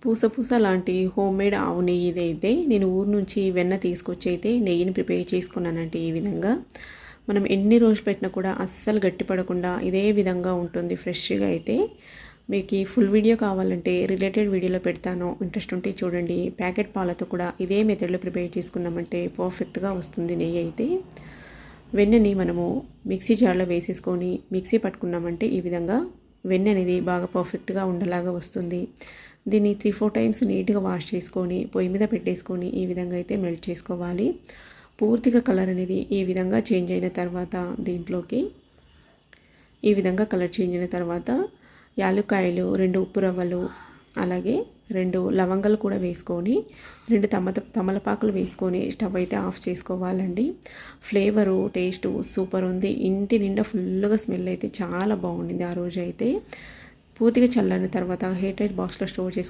పూస పూస లాంటి హోమ్మేడ్ ఆవు నెయ్యి ఇదైతే నేను ఊరు నుంచి వెన్న తీసుకొచ్చి అయితే నెయ్యిని ప్రిపేర్ చేసుకున్నానంటే ఈ విధంగా మనం ఎన్ని రోజులు పెట్టినా కూడా అస్సలు గట్టిపడకుండా ఇదే విధంగా ఉంటుంది ఫ్రెష్గా అయితే. మీకు ఈ ఫుల్ వీడియో కావాలంటే రిలేటెడ్ వీడియోలో పెడతాను, ఇంట్రెస్ట్ ఉంటే చూడండి. ప్యాకెట్ పాలతో కూడా ఇదే మెథడ్లో ప్రిపేర్ చేసుకున్నామంటే పర్ఫెక్ట్గా వస్తుంది నెయ్యి అయితే. వెన్నని మనము మిక్సీ జార్లో వేసేసుకొని మిక్సీ పట్టుకున్నామంటే ఈ విధంగా వెన్న అనేది బాగా పర్ఫెక్ట్గా ఉండేలాగా వస్తుంది. దీన్ని 3-4 టైమ్స్ నీట్గా వాష్ చేసుకొని పొయ్యి మీద పెట్టేసుకొని ఈ విధంగా అయితే మెల్ట్ చేసుకోవాలి. పూర్తిగా కలర్ అనేది ఈ విధంగా చేంజ్ అయిన తర్వాత దీంట్లోకి ఈ విధంగా కలర్ చేంజ్ అయిన తర్వాత యాలుక్కాయలు, 2 ఉప్పు రవ్వలు, అలాగే 2 లవంగాలు కూడా వేసుకొని 2 తమలపాకులు వేసుకొని స్టవ్ అయితే ఆఫ్ చేసుకోవాలండి. ఫ్లేవరు టేస్టు సూపర్ ఉంది. ఇంటి నిండా ఫుల్గా స్మెల్ అయితే చాలా బాగుండింది ఆ రోజు అయితే. పూర్తిగా చల్లారిన తర్వాత ఎయిర్ టైట్ బాక్స్లో స్టోర్ చేసుకొని